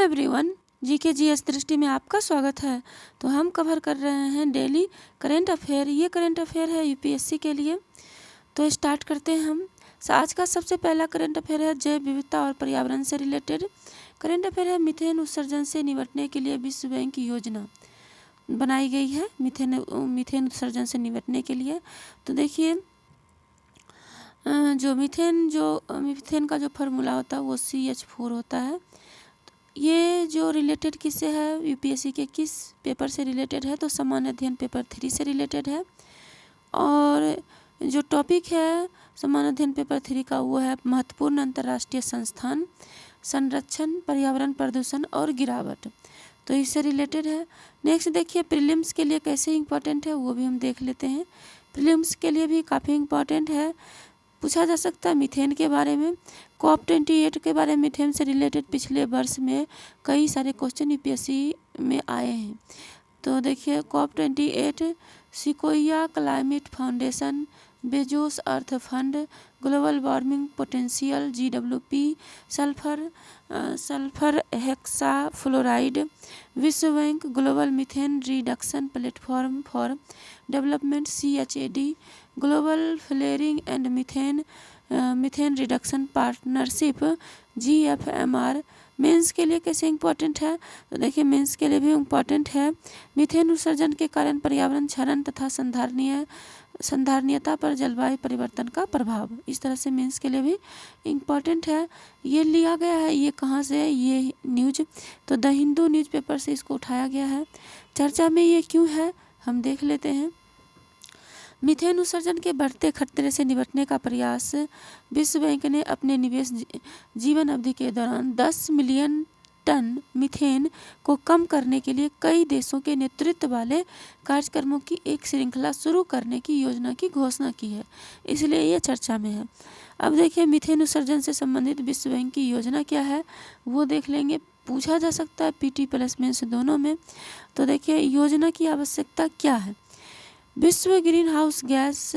Everyone, GK GS दृष्टि में आपका स्वागत है। तो हम कवर कर रहे हैं डेली करंट अफेयर। ये करंट अफेयर है यूपीएससी के लिए। तो स्टार्ट करते हैं हम। आज का सबसे पहला करंट अफेयर है जैव विविधता और पर्यावरण से रिलेटेड करंट अफेयर है। मीथेन उत्सर्जन से निपटने के लिए विश्व बैंक की योजना बनाई गई है मीथेन उत्सर्जन से निपटने के लिए। तो देखिए, जो मीथेन का जो फार्मूला होता है वो CH4 होता है। ये जो रिलेटेड किससे है, यूपीएससी के किस पेपर से रिलेटेड है, तो सामान्य अध्ययन पेपर 3 से रिलेटेड है। और जो टॉपिक है सामान्य अध्ययन पेपर 3 का वो है महत्वपूर्ण अंतर्राष्ट्रीय संस्थान, संरक्षण, पर्यावरण प्रदूषण और गिरावट। तो इससे रिलेटेड है। नेक्स्ट देखिए, प्रीलिम्स के लिए कैसे इंपॉर्टेंट है वो भी हम देख लेते हैं। प्रीलिम्स के लिए भी काफ़ी इंपॉर्टेंट है, पूछा जा सकता है मीथेन के बारे में। COP28 के बारे में मीथेन से रिलेटेड पिछले वर्ष में कई सारे क्वेश्चन यूपीएससी में आए हैं। तो देखिए, COP28, Sequoia climate foundation, Bezos earth fund, global warming potential GWP, sulphur hexafluoride, विश्व bank, global methane reduction platform for development CHAD, global flaring and methane reduction partnership GFMR। Mains के लिए कैसे important है, तो देखिए मेंस के लिए भी इम्पॉर्टेंट है। मीथेन उत्सर्जन के कारण पर्यावरण क्षरण तथा संधारणीयता पर जलवायु परिवर्तन का प्रभाव, इस तरह से मेंस के लिए भी इम्पॉर्टेंट है। ये लिया गया है, ये कहाँ से है, ये न्यूज तो द हिंदू न्यूज़पेपर से इसको उठाया गया है। चर्चा में ये क्यों है हम देख लेते हैं। मीथेन उत्सर्जन के बढ़ते खतरे से निपटने का प्रयास, विश्व बैंक ने अपने निवेश जीवन अवधि के दौरान 10 मिलियन टन मीथेन को कम करने के लिए कई देशों के नेतृत्व वाले कार्यक्रमों की एक श्रृंखला शुरू करने की योजना की घोषणा की है, इसलिए ये चर्चा में है। अब देखिए, मीथेन उत्सर्जन से संबंधित विश्व बैंक की योजना क्या है वो देख लेंगे। पूछा जा सकता है PT प्लस मेंस दोनों में। तो देखिए, योजना की आवश्यकता क्या है। विश्व ग्रीन हाउस गैस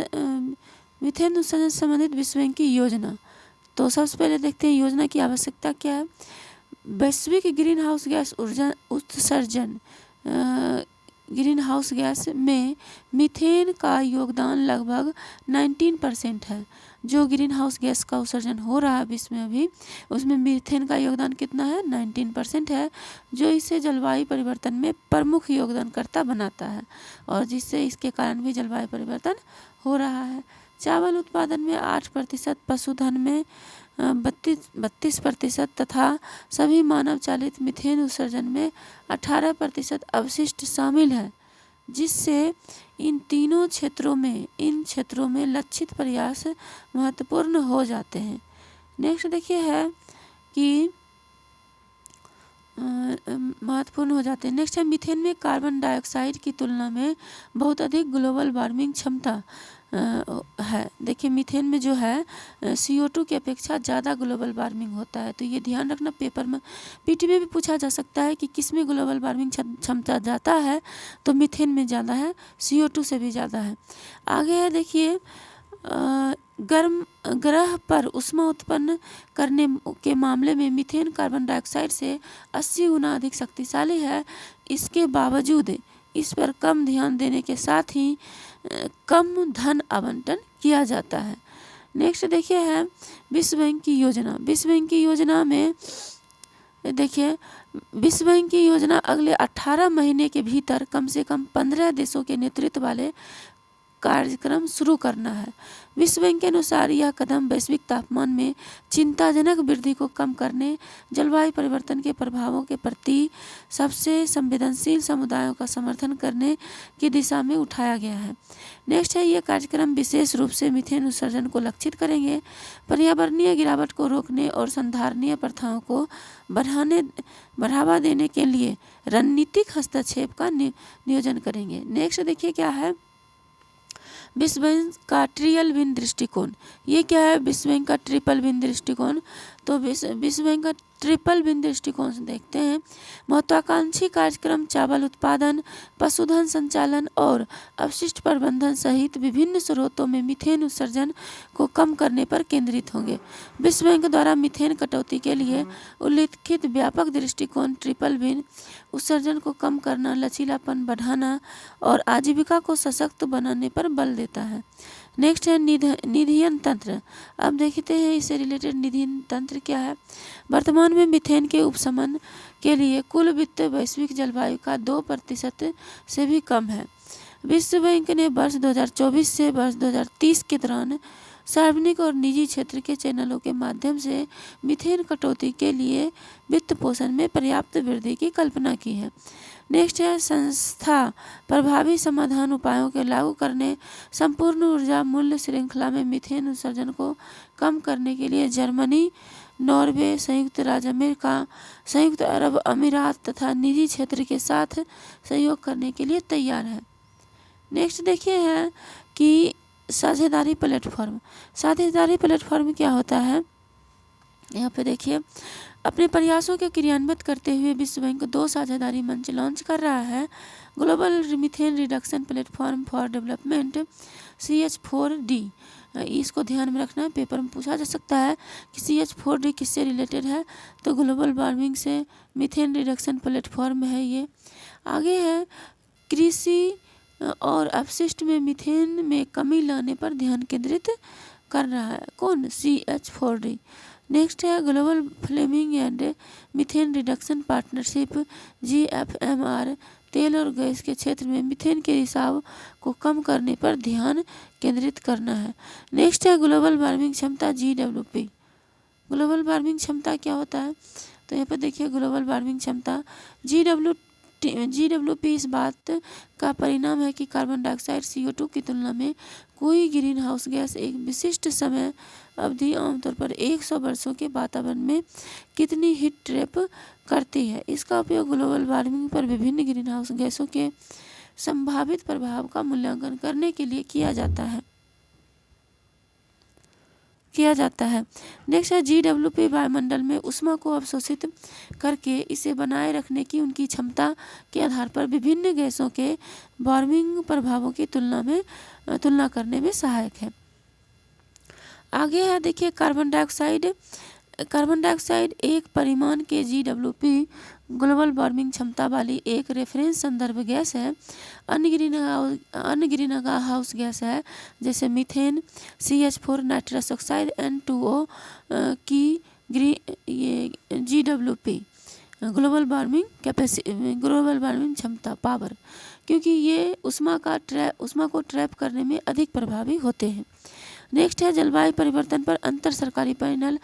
मीथेन उत्सर्जन से संबंधित विश्व बैंक की योजना। तो सबसे पहले देखते हैं योजना की आवश्यकता क्या है। वैश्विक ग्रीन हाउस गैस उत्सर्जन, ग्रीन हाउस गैस में मीथेन का योगदान लगभग 19% है। जो ग्रीन हाउस गैस का उत्सर्जन हो रहा है विश्व में अभी, उसमें मीथेन का योगदान कितना है, 19% है, जो इसे जलवायु परिवर्तन में प्रमुख योगदानकर्ता बनाता है और जिससे इसके कारण भी जलवायु परिवर्तन हो रहा है। चावल उत्पादन में 8%, पशुधन में 32% तथा सभी मानव चालित मीथेन उत्सर्जन में 18% अवशिष्ट शामिल है, जिससे इन क्षेत्रों में लक्षित प्रयास महत्वपूर्ण हो जाते हैं। नेक्स्ट देखिए है कि महत्वपूर्ण हो जाते हैं। नेक्स्ट है, मीथेन में कार्बन डाइऑक्साइड की तुलना में बहुत अधिक ग्लोबल वार्मिंग क्षमता है। देखिए, मीथेन में जो है CO2 की अपेक्षा ज़्यादा ग्लोबल वार्मिंग होता है। तो ये ध्यान रखना, पेपर में PT में भी पूछा जा सकता है कि किस में ग्लोबल वार्मिंग क्षमता ज़्यादा है, तो मीथेन में ज़्यादा है, CO2 से भी ज़्यादा है। आगे है देखिए, गर्म ग्रह पर ऊष्मा उत्पन्न करने के मामले में मीथेन कार्बन डाइऑक्साइड से 80 गुना अधिक शक्तिशाली है। इसके बावजूद इस पर कम ध्यान देने के साथ ही कम धन आवंटन किया जाता है। नेक्स्ट देखिए है विश्व बैंक की योजना। विश्व बैंक की योजना में देखिए, विश्व बैंक की योजना अगले 18 महीने के भीतर कम से कम 15 देशों के नेतृत्व वाले कार्यक्रम शुरू करना है। विश्व बैंक के अनुसार यह कदम वैश्विक तापमान में चिंताजनक वृद्धि को कम करने, जलवायु परिवर्तन के प्रभावों के प्रति सबसे संवेदनशील समुदायों का समर्थन करने की दिशा में उठाया गया है। नेक्स्ट है, ये कार्यक्रम विशेष रूप से मीथेन उत्सर्जन को लक्षित करेंगे, पर्यावरणीय गिरावट को रोकने और संधारणीय प्रथाओं को बढ़ावा देने के लिए रणनीतिक हस्तक्षेप का नियोजन करेंगे। नेक्स्ट देखिए क्या है, विश्व बैंक का ट्रिपल विन दृष्टिकोण। ये क्या है, विश्व बैंक का ट्रिपल विन दृष्टिकोण। तो विश्व बैंक का ट्रिपल बिन दृष्टिकोण से देखते हैं। महत्वाकांक्षी कार्यक्रम चावल उत्पादन, पशुधन संचालन और अपशिष्ट प्रबंधन सहित विभिन्न स्रोतों में मीथेन उत्सर्जन को कम करने पर केंद्रित होंगे। विश्व बैंक द्वारा मीथेन कटौती के लिए उल्लिखित व्यापक दृष्टिकोण ट्रिपल बिन उत्सर्जन को कम करना, लचीलापन बढ़ाना और आजीविका को सशक्त बनाने पर बल देता है। नेक्स्ट है निधियन तंत्र। अब देखते हैं इससे रिलेटेड निधियन तंत्र क्या है। वर्तमान में मीथेन के उपशमन के लिए कुल वित्त वैश्विक जलवायु का 2% से भी कम है। विश्व बैंक ने वर्ष 2024 से वर्ष 2030 के दौरान सार्वजनिक और निजी क्षेत्र के चैनलों के माध्यम से मीथेन कटौती के लिए वित्त पोषण में पर्याप्त वृद्धि की कल्पना की है। नेक्स्ट है संस्था प्रभावी समाधान उपायों के लागू करने, संपूर्ण ऊर्जा मूल्य श्रृंखला में मीथेन उत्सर्जन को कम करने के लिए जर्मनी, नॉर्वे, संयुक्त राज्य अमेरिका, संयुक्त अरब अमीरात तथा निजी क्षेत्र के साथ सहयोग करने के लिए तैयार है। नेक्स्ट देखिए है कि साझेदारी प्लेटफॉर्म। साझेदारी प्लेटफॉर्म क्या होता है, यहाँ पे देखिए अपने प्रयासों के क्रियान्वित करते हुए विश्व बैंक 2 साझेदारी मंच लॉन्च कर रहा है। Global methane reduction platform for development CH4D। इसको ध्यान में रखना है, पेपर में पूछा जा सकता है कि CH4D किससे रिलेटेड है, तो ग्लोबल वार्मिंग से मीथेन रिडक्शन प्लेटफॉर्म है ये। आगे है कृषि और अपशिष्ट में मीथेन में कमी लाने पर ध्यान केंद्रित कर रहा है। कौन? CH4D। नेक्स्ट है global flaming and methane reduction partnership GFMR। तेल और गैस के क्षेत्र में मीथेन के रिसाव को कम करने पर ध्यान केंद्रित करना है। नेक्स्ट है ग्लोबल वार्मिंग क्षमता GWP। ग्लोबल वार्मिंग क्षमता क्या होता है, तो यहाँ पर देखिए ग्लोबल वार्मिंग क्षमता GWP इस बात का परिणाम है कि कार्बन डाइऑक्साइड CO2 की तुलना में कोई ग्रीन हाउस गैस एक विशिष्ट समय अवधि आमतौर पर 100 वर्षों के वातावरण में कितनी हीट ट्रैप करती है। इसका उपयोग ग्लोबल वार्मिंग पर विभिन्न ग्रीन हाउस गैसों के संभावित प्रभाव का मूल्यांकन करने के लिए किया जाता है। नेक्स्ट है GWP वायुमंडल में ऊष्मा को अवशोषित करके इसे बनाए रखने की उनकी क्षमता के आधार पर विभिन्न गैसों के वार्मिंग प्रभावों की तुलना करने में सहायक है। आगे है देखिए कार्बन डाइऑक्साइड एक परिमाण के GWP ग्लोबल वार्मिंग क्षमता वाली एक रेफरेंस संदर्भ गैस है। अन्य ग्रीन हाउस गैस है जैसे methane, CH4, nitrous oxide, N2O की ये GWP ग्लोबल वार्मिंग क्षमता पावर, क्योंकि ये ऊष्मा को ट्रैप करने में अधिक प्रभावी होते हैं। नेक्स्ट है जलवायु परिवर्तन पर अंतर सरकारी पैनल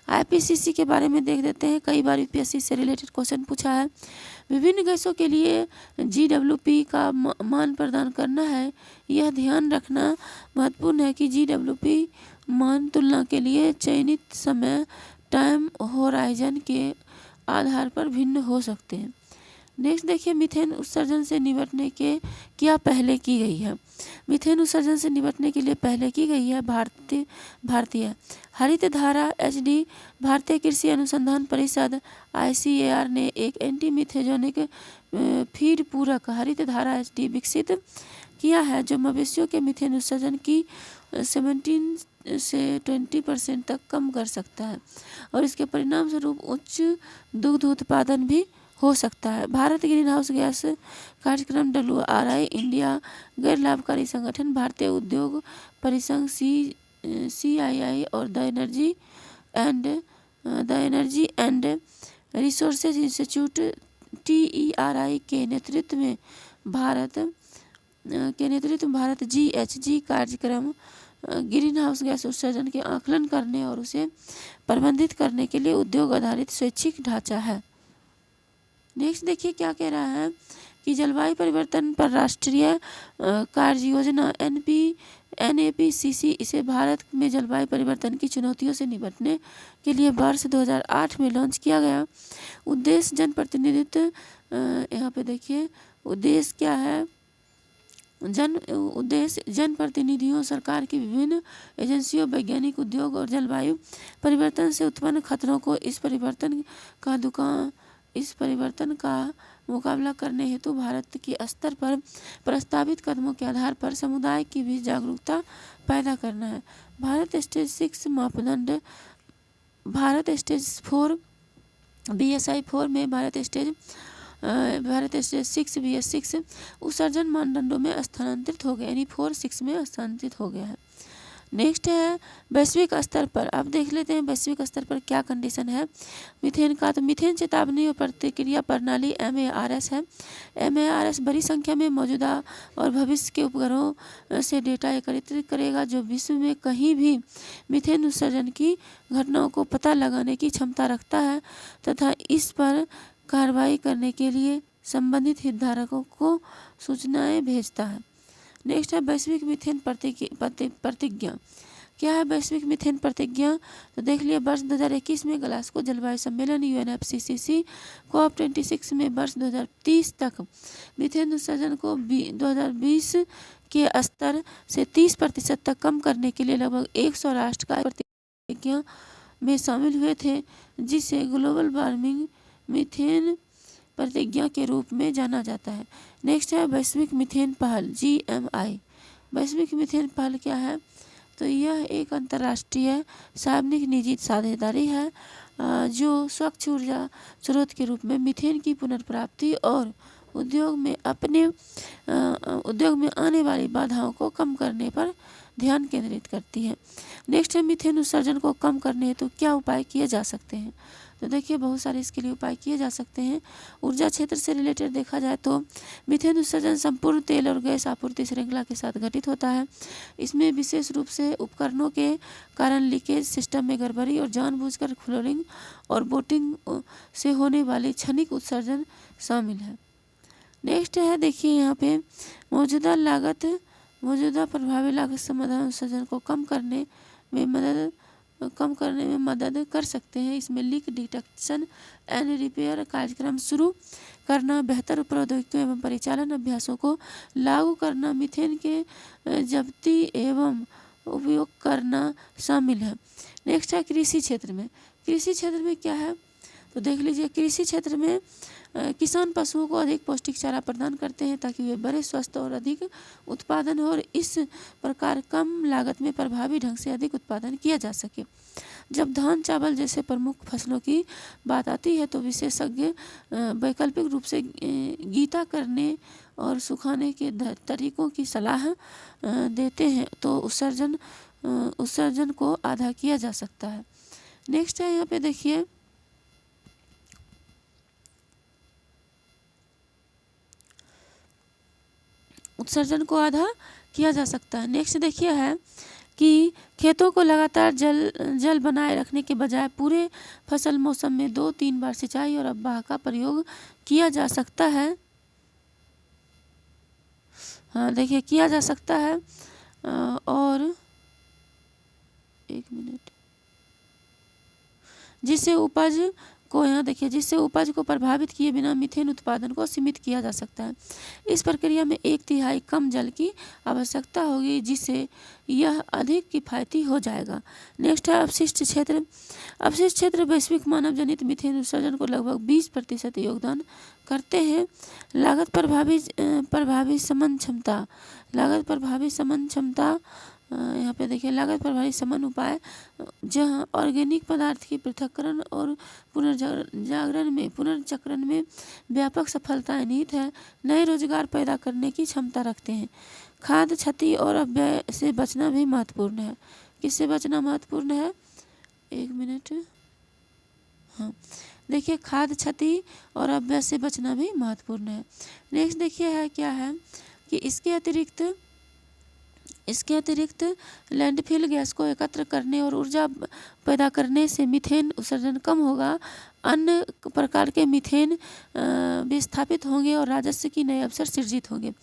IPCC के बारे में देख देते हैं। कई बार UPSC से रिलेटेड क्वेश्चन पूछा है। विभिन्न गैसों के लिए GWP का मान प्रदान करना है। यह ध्यान रखना महत्वपूर्ण है कि GWP मान तुलना के लिए चयनित समय टाइम होराइजन के आधार पर भिन्न हो सकते हैं। नेक्स्ट देखिए मीथेन उत्सर्जन से निपटने के क्या पहले की गई है। मीथेन उत्सर्जन से निपटने के लिए पहले की गई है भारतीय हरित धारा HD। भारतीय कृषि अनुसंधान परिषद ICAR ने एक एंटी मीथेनोजेनिक फीड पूरक हरित धारा HD विकसित किया है, जो मवेशियों के मीथेन उत्सर्जन की 17 से 20% तक कम कर सकता है और इसके परिणाम स्वरूप उच्च दुग्ध उत्पादन भी हो सकता है। भारत ग्रीन हाउस गैस कार्यक्रम WRI, इंडिया गैर लाभकारी संगठन, भारतीय उद्योग परिसंघ CII और the energy and resources institute TERI के नेतृत्व में भारत GHG कार्यक्रम ग्रीन हाउस गैस उत्सर्जन के आकलन करने और उसे प्रबंधित करने के लिए उद्योग आधारित स्वैच्छिक ढांचा है। नेक्स्ट देखिए क्या कह रहा है कि जलवायु परिवर्तन पर राष्ट्रीय कार्य योजना NAPCC इसे भारत में जलवायु परिवर्तन की चुनौतियों से निपटने के लिए वर्ष 2008 में लॉन्च किया गया। उद्देश्य जनप्रतिनिधित्व, यहाँ पे देखिए उद्देश्य क्या है, उद्देश्य जनप्रतिनिधियों, सरकार की विभिन्न एजेंसियों, वैज्ञानिक, उद्योग और जलवायु परिवर्तन से उत्पन्न खतरों को इस परिवर्तन का मुकाबला करने हेतु भारत के स्तर पर प्रस्तावित कदमों के आधार पर समुदाय की भी जागरूकता पैदा करना है। भारत स्टेज 6 मापदंड, भारत स्टेज 4 BSI 4 में भारत स्टेज 6 BS6 उत्सर्जन मानदंडों में स्थानांतरित हो गया, यानी 4-6 में स्थानांतरित हो गया है। नेक्स्ट है वैश्विक स्तर पर। अब देख लेते हैं वैश्विक स्तर पर क्या कंडीशन है मीथेन का। तो मीथेन चेतावनी और प्रतिक्रिया प्रणाली MARS है। MARS बड़ी संख्या में मौजूदा और भविष्य के उपग्रहों से डेटा एकत्रित करेगा, जो विश्व में कहीं भी मीथेन उत्सर्जन की घटनाओं को पता लगाने की क्षमता रखता है तथा इस पर कार्रवाई करने के लिए संबंधित हितधारकों को सूचनाएं भेजता है। नेक्स्ट है वैश्विक मीथेन प्रतिज्ञा। क्या है वैश्विक मीथेन प्रतिज्ञा? तो देख लिया, वर्ष 2021 में ग्लासगो जलवायु सम्मेलन UNFCCC COP26 में वर्ष 2030 तक मीथेन उत्सर्जन को 2020 के स्तर से 30% तक कम करने के लिए लगभग 100 राष्ट्र का प्रतिज्ञा में शामिल हुए थे, जिसे ग्लोबल वार्मिंग मीथेन प्रतिज्ञा के रूप में जाना जाता है। नेक्स्ट है वैश्विक मीथेन पहल GMI। वैश्विक मीथेन पहल क्या है? तो यह एक अंतर्राष्ट्रीय सार्वजनिक निजी साझेदारी है जो स्वच्छ ऊर्जा स्रोत के रूप में मीथेन की पुनर्प्राप्ति और उद्योग में आने वाली बाधाओं को कम करने पर ध्यान केंद्रित करती है। नेक्स्ट है मीथेन उत्सर्जन को कम करने हेतु क्या उपाय किए जा सकते हैं? तो देखिए बहुत सारे इसके लिए उपाय किए जा सकते हैं। ऊर्जा क्षेत्र से रिलेटेड देखा जाए तो मीथेन उत्सर्जन संपूर्ण तेल और गैस आपूर्ति श्रृंखला के साथ घटित होता है। इसमें विशेष रूप से उपकरणों के कारण लीकेज, सिस्टम में गड़बड़ी और जानबूझकर फ्लोरिंग और बोटिंग से होने वाली क्षणिक उत्सर्जन शामिल है। नेक्स्ट है देखिए यहाँ पे मौजूदा प्रभावी लागत समाधान उत्सर्जन को कम करने में मदद कर सकते हैं। इसमें लीक डिटेक्शन एंड रिपेयर कार्यक्रम शुरू करना, बेहतर प्रौद्योगिकियों एवं परिचालन अभ्यासों को लागू करना, मीथेन के जब्ती एवं उपयोग करना शामिल है। नेक्स्ट है कृषि क्षेत्र में। कृषि क्षेत्र में क्या है? तो देख लीजिए, कृषि क्षेत्र में किसान पशुओं को अधिक पौष्टिक चारा प्रदान करते हैं ताकि वे बड़े, स्वस्थ और अधिक उत्पादन हो और इस प्रकार कम लागत में प्रभावी ढंग से अधिक उत्पादन किया जा सके। जब धान, चावल जैसे प्रमुख फसलों की बात आती है तो विशेषज्ञ वैकल्पिक रूप से गीता करने और सुखाने के तरीकों की सलाह देते हैं, तो उत्सर्जन को आधा किया जा सकता है। नेक्स्ट है यहाँ पे देखिए उत्सर्जन को आधा किया जा सकता है। नेक्स्ट देखिए है कि खेतों को लगातार जल बनाए रखने के बजाय पूरे फसल मौसम में 2-3 बार सिंचाई और अवगाह का प्रयोग किया जा सकता है। हाँ देखिए किया जा सकता है और एक मिनट, जिससे उपज को प्रभावित किए बिना मीथेन उत्पादन को सीमित किया जा सकता है। इस प्रक्रिया में 1/3 कम जल की आवश्यकता होगी, जिससे यह अधिक किफ़ायती हो जाएगा। नेक्स्ट है अपशिष्ट क्षेत्र। अपशिष्ट क्षेत्र वैश्विक मानव जनित मीथेन उत्सर्जन को लगभग 20% योगदान करते हैं। लागत प्रभावी समन क्षमता यहाँ पे देखिए लागत प्रभावी समन उपाय, जहाँ ऑर्गेनिक पदार्थ की पृथक्करण और पुनर्चक्रण में व्यापक सफलताएं निहित है, नए रोजगार पैदा करने की क्षमता रखते हैं। खाद्य क्षति और अपव्यय से बचना भी महत्वपूर्ण है। किससे बचना महत्वपूर्ण है? एक मिनट, हाँ देखिए खाद्य क्षति और अपव्यय से बचना भी महत्वपूर्ण है। नेक्स्ट देखिए है क्या है कि इसके अतिरिक्त लैंडफिल गैस को एकत्र करने और ऊर्जा पैदा करने से मीथेन उत्सर्जन कम होगा। अन्य प्रकार के मीथेन विस्थापित होंगे और राजस्व की नए अवसर सृजित होंगे।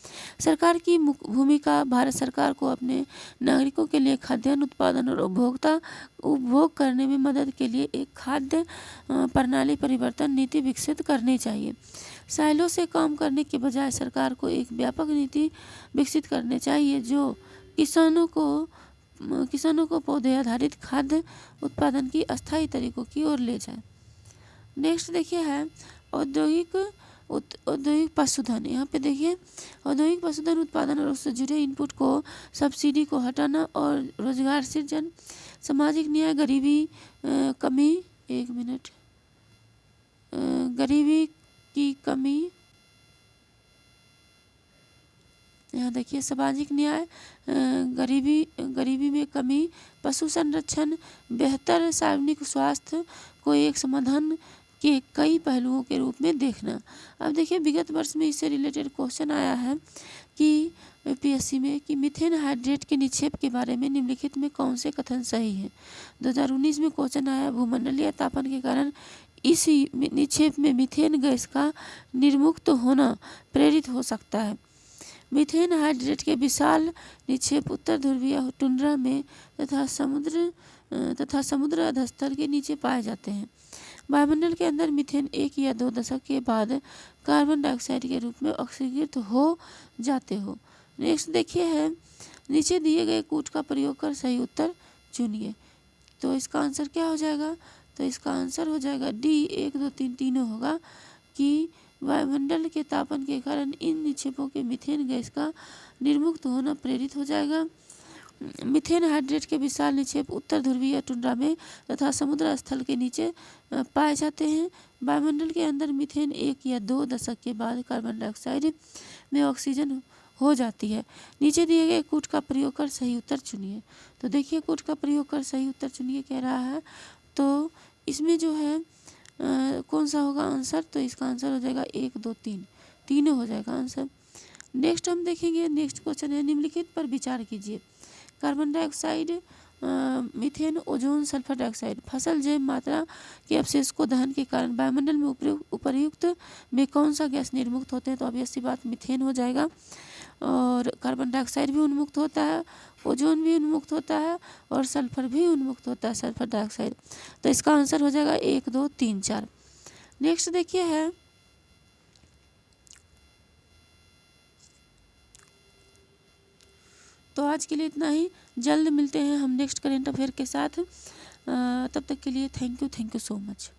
सरकार की भूमिका भारत सरकार को अपने नागरिकों के लिए खाद्यान्न उत्पादन और उपभोग करने में मदद के लिए एक खाद्य प्रणाली परिवर्तन नीति विकसित करनी चाहिए। साइलो से काम करने के बजाय सरकार को एक व्यापक नीति विकसित करनी चाहिए जो किसानों को पौधे आधारित खाद्य उत्पादन की अस्थायी तरीकों की ओर ले जाए। नेक्स्ट देखिए है औद्योगिक पशुधन। यहाँ पे देखिए औद्योगिक पशुधन उत्पादन और उससे जुड़े इनपुट को सब्सिडी को हटाना और रोजगार सृजन, सामाजिक न्याय, गरीबी की कमी, यहाँ देखिए सामाजिक न्याय, गरीबी में कमी, पशु संरक्षण, बेहतर सार्वजनिक स्वास्थ्य को एक समाधान के कई पहलुओं के रूप में देखना। अब देखिए विगत वर्ष में इससे रिलेटेड क्वेश्चन आया है कि पीएससी में कि मीथेन हाइड्रेट के निक्षेप के बारे में निम्नलिखित में कौन से कथन सही है। 2019 में क्वेश्चन आया भूमंडलीय तापन के कारण इस निक्षेप में मीथेन गैस का निर्मुक्त होना प्रेरित हो सकता है। मीथेन हाइड्रेट के विशाल निक्षेप उत्तर ध्रुवीय टुंड्रा में तथा समुद्र अधस्थल के नीचे पाए जाते हैं। वायुमंडल के अंदर मीथेन 1 या 2 दशक के बाद कार्बन डाइऑक्साइड के रूप में ऑक्सीकृत हो जाते हो। नेक्स्ट देखिए है नीचे दिए गए कूट का प्रयोग कर सही उत्तर चुनिए। तो इसका आंसर क्या हो जाएगा? तो इसका आंसर हो जाएगा डी 1 2 3 तीनों होगा कि वायुमंडल के तापन के कारण इन निक्षेपों के मीथेन गैस का निर्मुक्त होना प्रेरित हो जाएगा। मीथेन हाइड्रेट के विशाल निक्षेप उत्तर ध्रुवीय टुंड्रा में तथा समुद्र स्थल के नीचे पाए जाते हैं। वायुमंडल के अंदर मीथेन 1 या 2 दशक के बाद कार्बन डाइऑक्साइड में ऑक्सीजन हो जाती है। नीचे दिए गए कूट का प्रयोग कर सही उत्तर चुनिए। तो देखिए कूट का प्रयोग कर सही उत्तर चुनिए कह रहा है, तो इसमें जो है कौन सा होगा आंसर? तो इसका आंसर हो जाएगा 1 2 3 तीनों हो जाएगा आंसर। नेक्स्ट हम देखेंगे, नेक्स्ट क्वेश्चन है निम्नलिखित पर विचार कीजिए। Carbon dioxide, methane, ozone, sulphur dioxide फसल जैव मात्रा के अवशेष को दहन के कारण वायुमंडल में उपर्युक्त में कौन सा गैस निर्मुक्त होते हैं? तो ऑब्वियस सी बात मीथेन हो जाएगा। और कार्बन डाइऑक्साइड भी उन्मुक्त होता है, ओजोन भी उन्मुक्त होता है और सल्फर भी उन्मुक्त होता है, सल्फर डाइऑक्साइड। तो इसका आंसर हो जाएगा 1 2 3 4। नेक्स्ट देखिए है तो आज के लिए इतना ही। जल्द मिलते हैं हम नेक्स्ट करेंट अफेयर के साथ। तब तक के लिए थैंक यू सो मच।